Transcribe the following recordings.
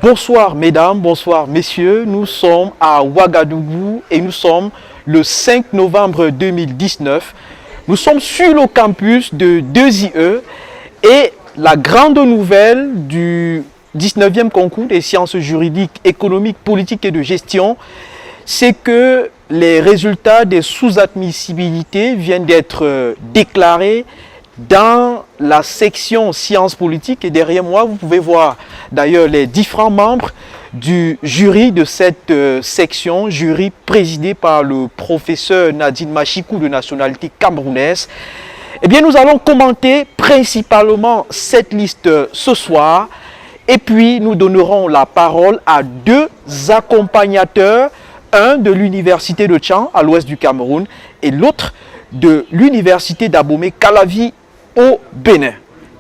Bonsoir mesdames, bonsoir messieurs, nous sommes à Ouagadougou et nous sommes le 5 novembre 2019. Nous sommes sur le campus de 2IE et la grande nouvelle du 19e concours des sciences juridiques, économiques, politiques et de gestion, c'est que les résultats des sous-admissibilités viennent d'être déclarés dans la section sciences politiques et derrière moi vous pouvez voir d'ailleurs les différents membres du jury de cette section, jury présidé par le professeur Nadine Machikou de nationalité camerounaise. Eh bien nous allons commenter principalement cette liste ce soir et puis nous donnerons la parole à deux accompagnateurs, un de l'université de Tchang à l'ouest du Cameroun et l'autre de l'université d'Abomey-Calavi au Bénin.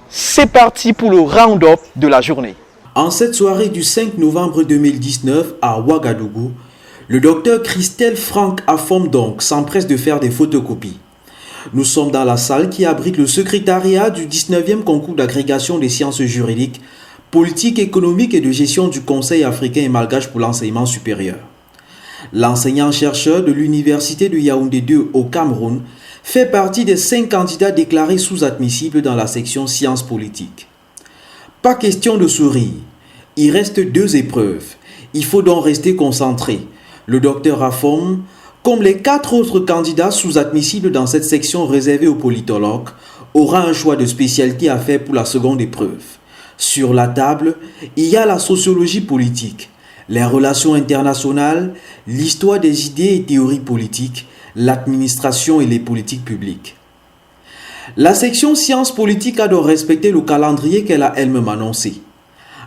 C'est parti pour le round-up de la journée. En cette soirée du 5 novembre 2019 à Ouagadougou, le docteur Christelle Franck Afom donc s'empresse de faire des photocopies. Nous sommes dans la salle qui abrite le secrétariat du 19e concours d'agrégation des sciences juridiques, politiques, économiques et de gestion du Conseil africain et malgache pour l'enseignement supérieur. L'enseignant-chercheur de l'université de Yaoundé 2 au Cameroun fait partie des 5 candidats déclarés sous-admissibles dans la section sciences politiques. Pas question de sourire, il reste 2 épreuves. Il faut donc rester concentré. Le docteur Afom, comme les 4 autres candidats sous-admissibles dans cette section réservée aux politologues, aura un choix de spécialité à faire pour la seconde épreuve. Sur la table, il y a la sociologie politique, les relations internationales, l'histoire des idées et théories politiques, l'administration et les politiques publiques. La section sciences politiques a donc respecté le calendrier qu'elle a elle-même annoncé.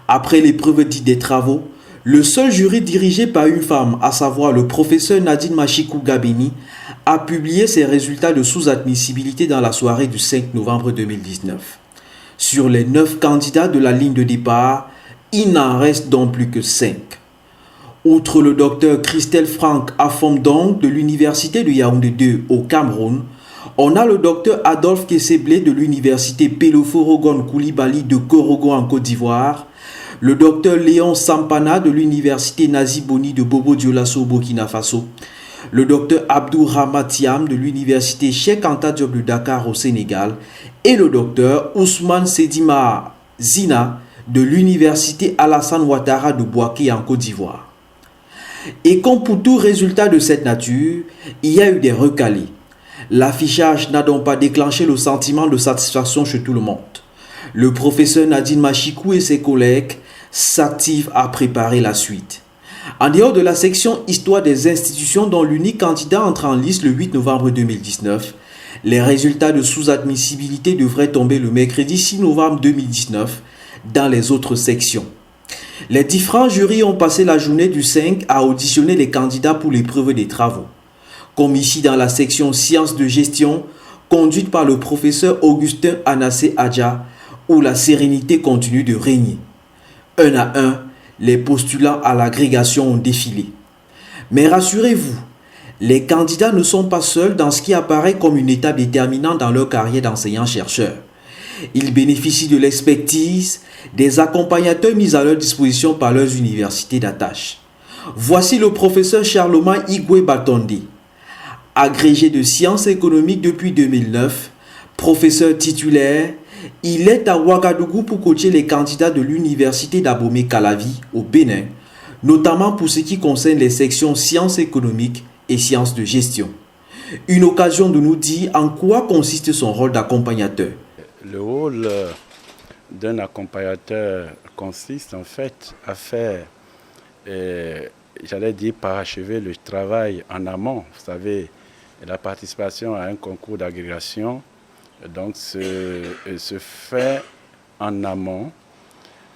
Après l'épreuve dite des travaux, le seul jury dirigé par une femme, à savoir le professeur Nadine Machikou Gabeni, a publié ses résultats de sous-admissibilité dans la soirée du 5 novembre 2019. Sur les 9 candidats de la ligne de départ, il n'en reste donc plus que 5. Outre le docteur Christelle Franck Afom donc de l'université de Yaoundé 2 au Cameroun, on a le docteur Adolphe Kesseblé de l'université Peloforogon Koulibaly de Korogo en Côte d'Ivoire, le docteur Léon Sampana de l'université Nazi Boni de Bobo Dioulasso au Burkina Faso, le docteur Abdou Ramatiam de l'université Cheikh Anta Diop de Dakar au Sénégal et le docteur Ousmane Sedima Zina de l'université Alassane Ouattara de Bouaké en Côte d'Ivoire. Et comme pour tout résultat de cette nature, il y a eu des recalés. L'affichage n'a donc pas déclenché le sentiment de satisfaction chez tout le monde. Le professeur Nadine Machikou et ses collègues s'activent à préparer la suite. En dehors de la section Histoire des institutions dont l'unique candidat entre en lice le 8 novembre 2019, les résultats de sous-admissibilité devraient tomber le mercredi 6 novembre 2019 dans les autres sections. Les différents jurys ont passé la journée du 5 à auditionner les candidats pour l'épreuve des travaux. Comme ici dans la section sciences de gestion, conduite par le professeur Augustin Anassé Adja, où la sérénité continue de régner. Un à un, les postulants à l'agrégation ont défilé. Mais rassurez-vous, les candidats ne sont pas seuls dans ce qui apparaît comme une étape déterminante dans leur carrière d'enseignant-chercheur. Ils bénéficient de l'expertise des accompagnateurs mis à leur disposition par leurs universités d'attache. Voici le professeur Charlemagne Igwe Batondi, agrégé de sciences économiques depuis 2009, professeur titulaire. Il est à Ouagadougou pour coacher les candidats de l'université d'Abomey-Calavi au Bénin, notamment pour ce qui concerne les sections sciences économiques et sciences de gestion. Une occasion de nous dire en quoi consiste son rôle d'accompagnateur. Le rôle d'un accompagnateur consiste en fait à faire, j'allais dire, parachever le travail en amont. Vous savez, la participation à un concours d'agrégation donc se fait en amont,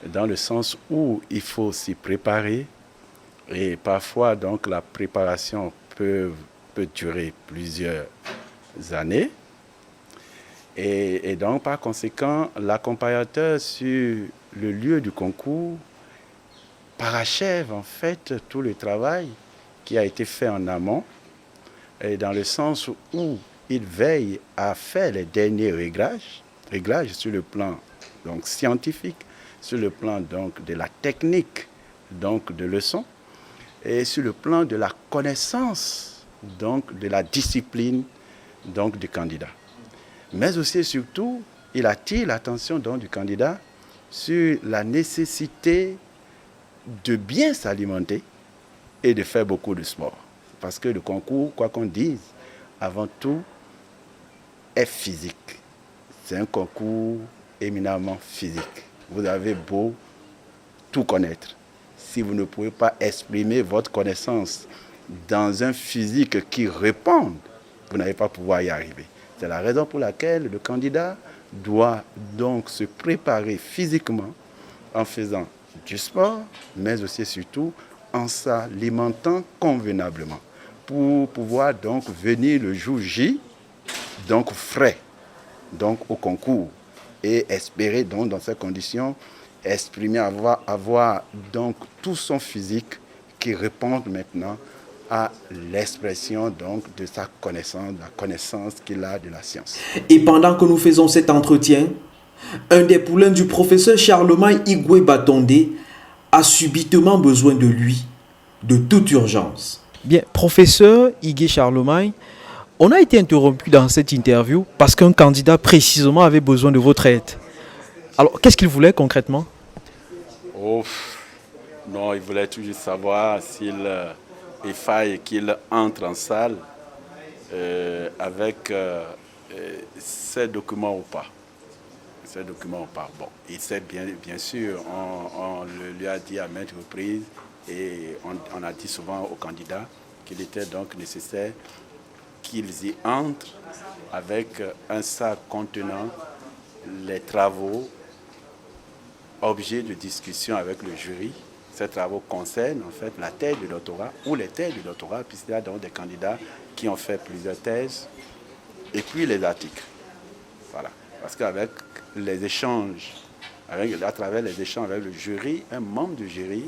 dans le sens où il faut s'y préparer et parfois donc la préparation peut durer plusieurs années. Et donc, par conséquent, l'accompagnateur sur le lieu du concours parachève en fait tout le travail qui a été fait en amont, et dans le sens où il veille à faire les derniers réglages sur le plan donc, scientifique, sur le plan donc, de la technique donc, de leçons et sur le plan de la connaissance donc, de la discipline donc, du candidat. Mais aussi et surtout, il attire l'attention donc, du candidat sur la nécessité de bien s'alimenter et de faire beaucoup de sport. Parce que le concours, quoi qu'on dise, avant tout, est physique. C'est un concours éminemment physique. Vous avez beau tout connaître. Si vous ne pouvez pas exprimer votre connaissance dans un physique qui réponde, vous n'allez pas pouvoir y arriver. C'est la raison pour laquelle le candidat doit donc se préparer physiquement en faisant du sport, mais aussi et surtout en s'alimentant convenablement pour pouvoir donc venir le jour J, donc frais, donc au concours et espérer donc dans ces conditions exprimer, avoir donc tout son physique qui répond maintenant à l'expression donc de sa connaissance, la connaissance qu'il a de la science. Et pendant que nous faisons cet entretien, un des poulains du professeur Charlemagne Igwe Batonde a subitement besoin de lui, de toute urgence. Bien, professeur Igwe Charlemagne, on a été interrompu dans cette interview parce qu'un candidat précisément avait besoin de votre aide. Alors, qu'est-ce qu'il voulait concrètement? Non, il voulait toujours savoir s'il faille qu'il entre en salle avec ces documents ou pas. Bon, il sait bien sûr, on le lui a dit à maintes reprises et on a dit souvent aux candidats qu'il était donc nécessaire qu'ils y entrent avec un sac contenant les travaux, objets de discussion avec le jury. Ces travaux concernent en fait la thèse de doctorat ou les thèses de doctorat, puisqu'il y a donc des candidats qui ont fait plusieurs thèses, et puis les articles. Voilà. Parce qu'avec les échanges, à travers les échanges avec le jury, un membre du jury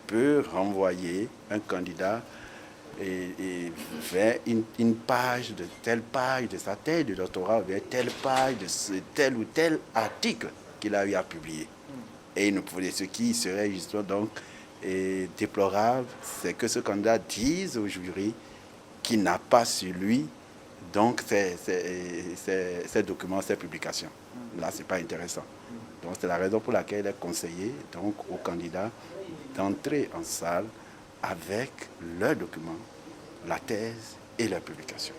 peut renvoyer un candidat et vers une page de telle page de sa thèse de doctorat, vers telle page de tel ou tel article qu'il a eu à publier. Et ce qui serait justement donc déplorable, c'est que ce candidat dise au jury qu'il n'a pas sur lui donc ces documents, ces publications. Là, ce n'est pas intéressant. Donc c'est la raison pour laquelle il est conseillé donc, aux candidats d'entrer en salle avec leurs documents, la thèse et la publication.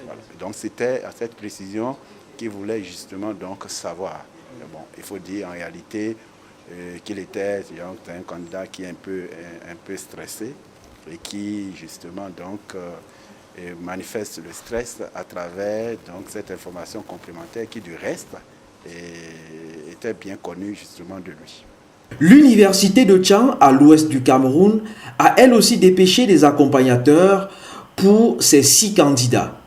Voilà. Donc c'était à cette précision qu'il voulait justement donc savoir. Mais bon, il faut dire en réalité qu'il était un candidat qui est un peu stressé et qui justement donc manifeste le stress à travers donc cette information complémentaire qui du reste était bien connue justement de lui. L'université de Tchang, à l'ouest du Cameroun, a elle aussi dépêché des accompagnateurs pour ses 6 candidats.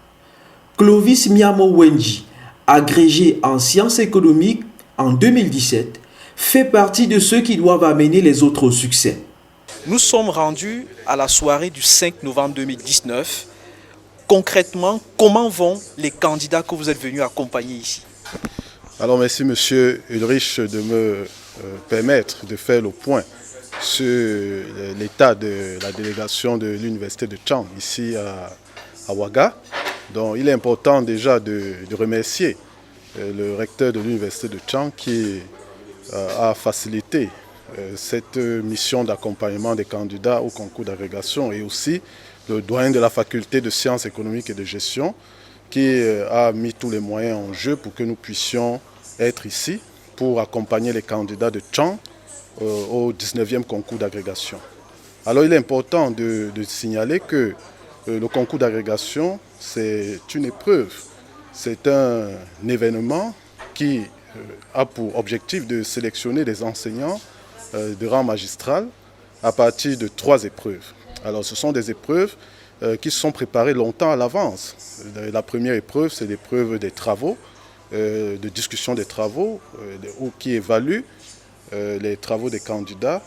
Clovis Miamo Wenji, agrégé en sciences économiques en 2017, fait partie de ceux qui doivent amener les autres au succès. Nous sommes rendus à la soirée du 5 novembre 2019. Concrètement, comment vont les candidats que vous êtes venus accompagner ici? Alors merci Monsieur Ulrich de me permettre de faire le point sur l'état de la délégation de l'université de Tchang ici à Ouaga. Donc il est important déjà de remercier le recteur de l'université de Tchang qui a facilité cette mission d'accompagnement des candidats au concours d'agrégation et aussi le doyen de la faculté de sciences économiques et de gestion qui a mis tous les moyens en jeu pour que nous puissions être ici pour accompagner les candidats de Tchang au 19e concours d'agrégation. Alors il est important de signaler que le concours d'agrégation, c'est une épreuve, c'est un événement qui a pour objectif de sélectionner des enseignants de rang magistral à partir de 3 épreuves. Alors ce sont des épreuves qui sont préparées longtemps à l'avance. La première épreuve, c'est l'épreuve des travaux, de discussion des travaux, qui évalue les travaux des candidats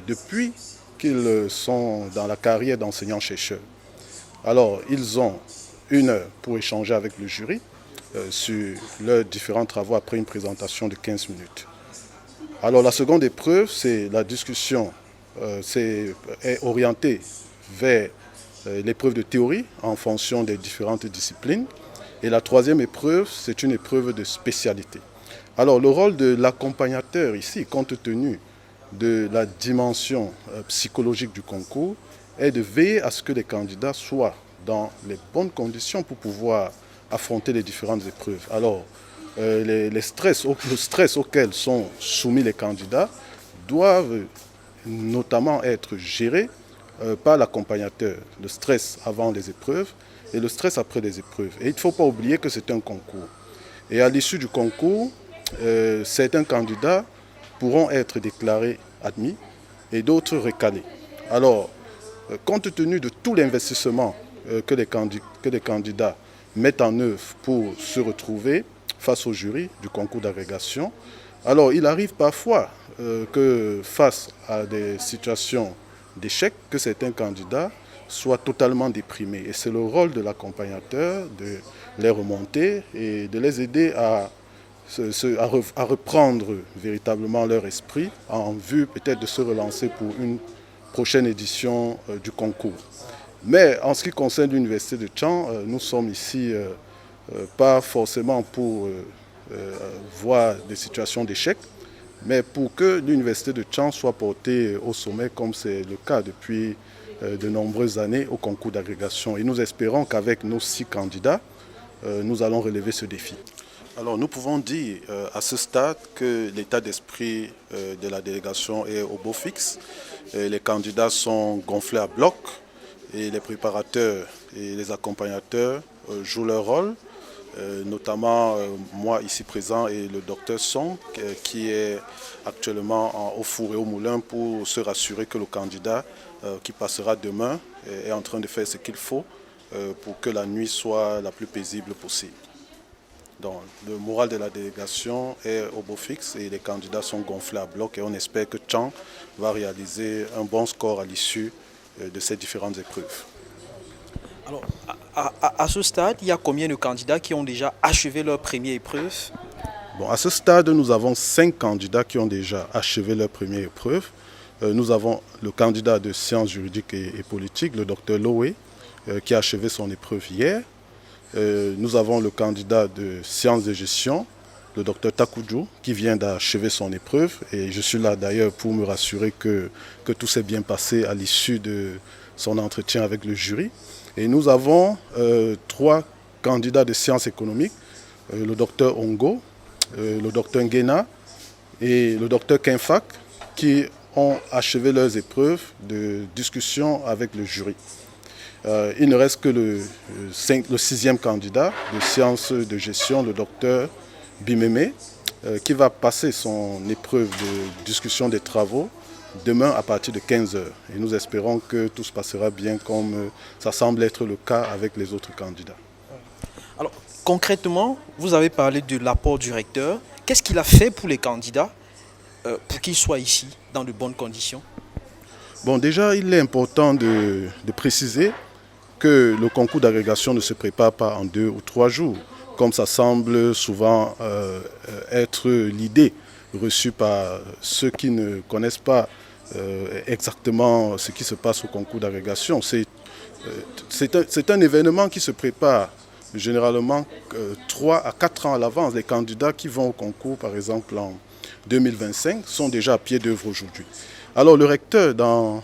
depuis qu'ils sont dans la carrière d'enseignant-chercheur. Alors, ils ont 1 heure pour échanger avec le jury sur leurs différents travaux après une présentation de 15 minutes. Alors, la seconde épreuve, c'est la discussion est orienté vers l'épreuve de théorie en fonction des différentes disciplines. Et la troisième épreuve, c'est une épreuve de spécialité. Alors le rôle de l'accompagnateur ici, compte tenu de la dimension psychologique du concours, est de veiller à ce que les candidats soient dans les bonnes conditions pour pouvoir affronter les différentes épreuves. Alors, le stress auquel sont soumis les candidats doivent notamment être gérés par l'accompagnateur. Le stress avant les épreuves et le stress après les épreuves. Et il ne faut pas oublier que c'est un concours. Et à l'issue du concours, certains candidats pourront être déclarés admis et d'autres recalés. Alors, compte tenu de tout l'investissement que les candidats mettent en œuvre pour se retrouver face au jury du concours d'agrégation, alors il arrive parfois que face à des situations d'échec, que certains candidats soient totalement déprimés. Et c'est le rôle de l'accompagnateur de les remonter et de les aider à reprendre véritablement leur esprit en vue peut-être de se relancer pour une prochaine édition du concours. Mais en ce qui concerne l'Université de Tchang, nous sommes ici pas forcément pour voir des situations d'échec, mais pour que l'Université de Tchang soit portée au sommet comme c'est le cas depuis de nombreuses années au concours d'agrégation. Et nous espérons qu'avec nos 6 candidats, nous allons relever ce défi. Alors nous pouvons dire à ce stade que l'état d'esprit de la délégation est au beau fixe. Les candidats sont gonflés à bloc et les préparateurs et les accompagnateurs jouent leur rôle. Notamment moi ici présent et le docteur Song qui est actuellement au four et au moulin pour se rassurer que le candidat qui passera demain est en train de faire ce qu'il faut pour que la nuit soit la plus paisible possible. Donc le moral de la délégation est au beau fixe et les candidats sont gonflés à bloc et on espère que Tchang va réaliser un bon score à l'issue de ces différentes épreuves. Alors, à ce stade, il y a combien de candidats qui ont déjà achevé leur première épreuve? Bon, à ce stade, nous avons 5 candidats qui ont déjà achevé leur première épreuve. Nous avons le candidat de sciences juridiques et politiques, le docteur Loé, qui a achevé son épreuve hier. Nous avons le candidat de sciences de gestion, le docteur Takudjou, qui vient d'achever son épreuve. Et je suis là d'ailleurs pour me rassurer que tout s'est bien passé à l'issue de son entretien avec le jury. Et nous avons 3 candidats de sciences économiques, le docteur Ongo, le docteur Nguena et le docteur Kenfak, qui ont achevé leurs épreuves de discussion avec le jury. Il ne reste que le 6e candidat de sciences de gestion, le docteur Bimeme, qui va passer son épreuve de discussion des travaux demain à partir de 15h. Et nous espérons que tout se passera bien comme ça semble être le cas avec les autres candidats. Alors, concrètement, vous avez parlé de l'apport du recteur. Qu'est-ce qu'il a fait pour les candidats pour qu'ils soient ici dans de bonnes conditions? Bon, déjà, il est important de préciser que le concours d'agrégation ne se prépare pas en 2 ou 3 jours, comme ça semble souvent être l'idée reçue par ceux qui ne connaissent pas exactement ce qui se passe au concours d'agrégation. C'est un événement qui se prépare généralement 3 à 4 ans à l'avance. Les candidats qui vont au concours, par exemple en 2025, sont déjà à pied d'œuvre aujourd'hui. Alors le recteur, dans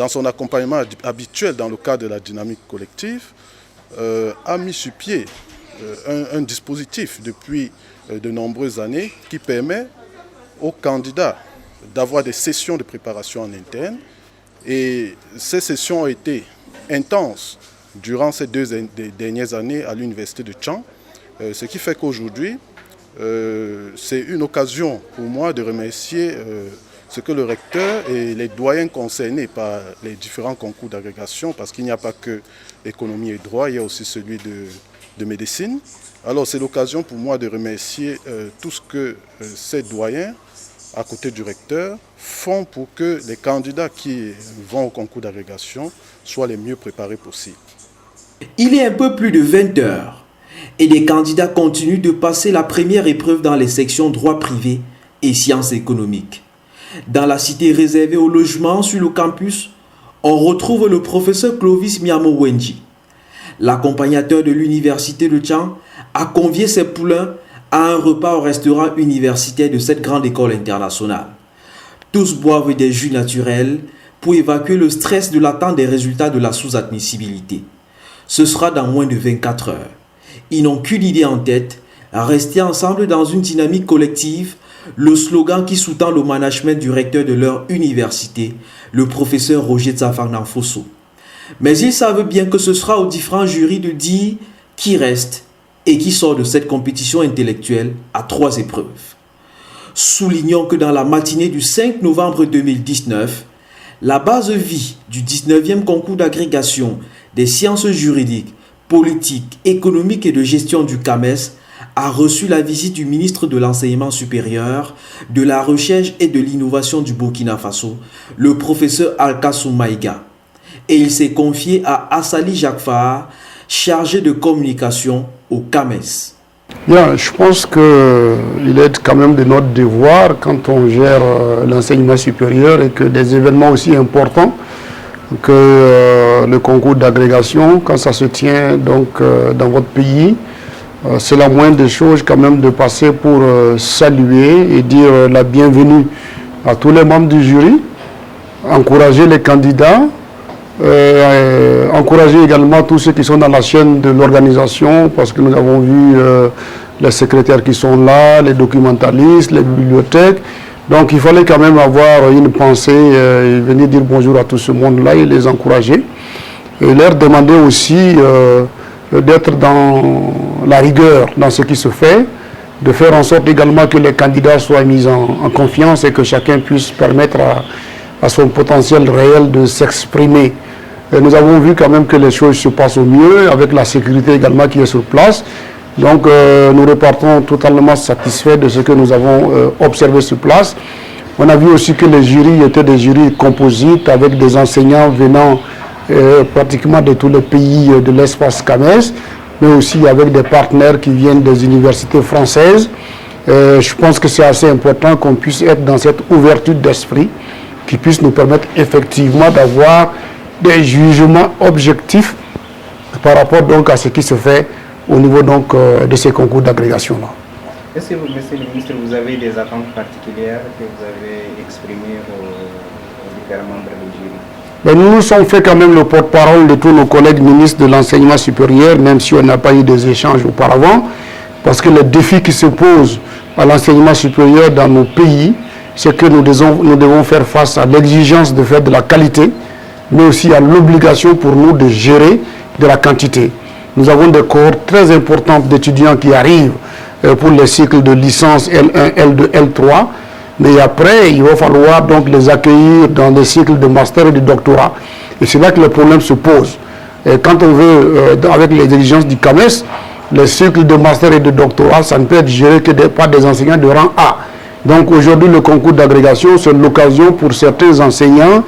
son accompagnement habituel dans le cadre de la dynamique collective, a mis sur pied un dispositif depuis de nombreuses années qui permet aux candidats d'avoir des sessions de préparation en interne. Et ces sessions ont été intenses durant ces 2 dernières années à l'Université de Tchang, ce qui fait qu'aujourd'hui, c'est une occasion pour moi de remercier ce que le recteur et les doyens concernés par les différents concours d'agrégation, parce qu'il n'y a pas que économie et droit, il y a aussi celui de médecine. Alors c'est l'occasion pour moi de remercier tout ce que ces doyens, à côté du recteur, font pour que les candidats qui vont au concours d'agrégation soient les mieux préparés possible. Il est un peu plus de 20 heures et les candidats continuent de passer la première épreuve dans les sections droit privé et sciences économiques. Dans la cité réservée au logement sur le campus, on retrouve le professeur Clovis Miamo Wenji. L'accompagnateur de l'université de Tchang a convié ses poulains à un repas au restaurant universitaire de cette grande école internationale. Tous boivent des jus naturels pour évacuer le stress de l'attente des résultats de la sous-admissibilité. Ce sera dans moins de 24 heures. Ils n'ont qu'une idée en tête, rester ensemble dans une dynamique collective, le slogan qui sous-tend le management du recteur de leur université, le professeur Roger Tsafarnan Fosso. Mais ils savent bien que ce sera aux différents jurys de dire qui reste et qui sort de cette compétition intellectuelle à 3 épreuves. Soulignons que dans la matinée du 5 novembre 2019, la base vie du 19e concours d'agrégation des sciences juridiques, politiques, économiques et de gestion du CAMES a reçu la visite du ministre de l'Enseignement supérieur, de la Recherche et de l'Innovation du Burkina Faso, le professeur Alkassou Maïga. Et il s'est confié à Assali Jacfar, chargé de communication au CAMES. Bien, je pense qu'il est quand même de notre devoir quand on gère l'enseignement supérieur et que des événements aussi importants que le concours d'agrégation, quand ça se tient donc dans votre pays, c'est la moindre des choses quand même de passer pour saluer et dire la bienvenue à tous les membres du jury, encourager les candidats, encourager également tous ceux qui sont dans la chaîne de l'organisation, parce que nous avons vu les secrétaires qui sont là, les documentalistes, les bibliothèques. Donc il fallait quand même avoir une pensée et venir dire bonjour à tout ce monde-là et les encourager. Et leur demander aussi d'être dans la rigueur dans ce qui se fait, de faire en sorte également que les candidats soient mis en confiance et que chacun puisse permettre à son potentiel réel de s'exprimer. Et nous avons vu quand même que les choses se passent au mieux, avec la sécurité également qui est sur place. Donc nous repartons totalement satisfaits de ce que nous avons observé sur place. On a vu aussi que les jurys étaient des jurys composites avec des enseignants venant pratiquement de tous les pays de l'espace CAMES, mais aussi avec des partenaires qui viennent des universités françaises. Je pense que c'est assez important qu'on puisse être dans cette ouverture d'esprit qui puisse nous permettre effectivement d'avoir des jugements objectifs par rapport donc à ce qui se fait au niveau donc de ces concours d'agrégation-là. Est-ce que vous, Monsieur le ministre, vous avez des attentes particulières que vous avez exprimées aux différents membres du jury? Ben, nous nous sommes fait quand même le porte-parole de tous nos collègues ministres de l'enseignement supérieur, même si on n'a pas eu des échanges auparavant, parce que le défi qui se pose à l'enseignement supérieur dans nos pays, c'est que nous devons faire face à l'exigence de faire de la qualité, mais aussi à l'obligation pour nous de gérer de la quantité. Nous avons des cohortes très importantes d'étudiants qui arrivent pour les cycles de licence L1, L2, L3, mais après, il va falloir donc les accueillir dans des cycles de master et de doctorat. Et c'est là que le problème se pose. Et quand on veut, avec les exigences du CAMES, les cycles de master et de doctorat, ça ne peut être géré que par des enseignants de rang A. Donc aujourd'hui, le concours d'agrégation, c'est l'occasion pour certains enseignants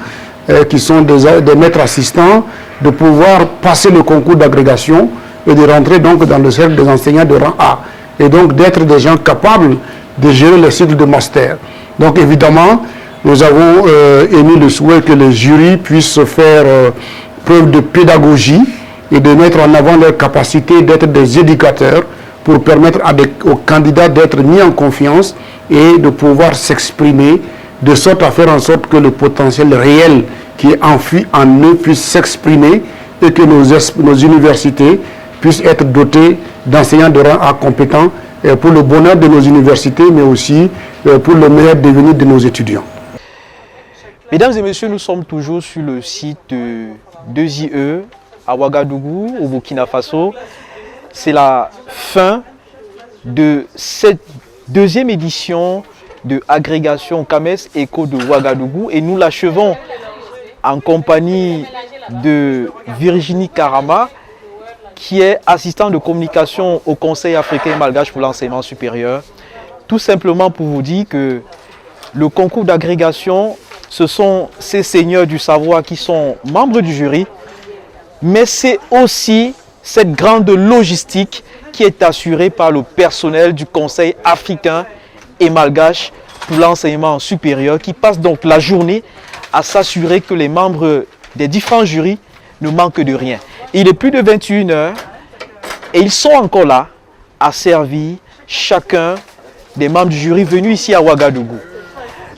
qui sont des maîtres assistants de pouvoir passer le concours d'agrégation et de rentrer donc dans le cercle des enseignants de rang A. Et donc d'être des gens capables de gérer les cycles de master. Donc évidemment, nous avons émis le souhait que les jurys puissent faire preuve de pédagogie et de mettre en avant leur capacité d'être des éducateurs pour permettre aux candidats d'être mis en confiance et de pouvoir s'exprimer de sorte à faire en sorte que le potentiel réel qui est enfui en eux puisse s'exprimer et que nos universités puissent être dotées d'enseignants de rang A compétents pour le bonheur de nos universités, mais aussi pour le meilleur devenir de nos étudiants. Mesdames et messieurs, nous sommes toujours sur le site de 2IE à Ouagadougou, au Burkina Faso. C'est la fin de cette deuxième édition de agrégation CAMES Éco de Ouagadougou et nous l'achevons en compagnie de Virginie Karama, qui est assistante de communication au Conseil africain et malgache pour l'enseignement supérieur. Tout simplement pour vous dire que le concours d'agrégation, ce sont ces seigneurs du savoir qui sont membres du jury, mais c'est aussi cette grande logistique qui est assurée par le personnel du Conseil africain et malgache pour l'enseignement supérieur qui passent donc la journée à s'assurer que les membres des différents jurys ne manquent de rien. Il est plus de 21 h et ils sont encore là à servir chacun des membres du jury venus ici à Ouagadougou.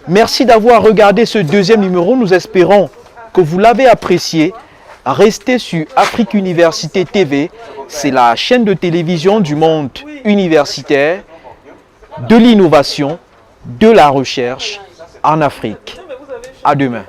Merci d'avoir regardé ce deuxième numéro. Nous espérons que vous l'avez apprécié. Restez sur Afrique Université TV. C'est la chaîne de télévision du monde universitaire, de l'innovation, de la recherche en Afrique. À demain.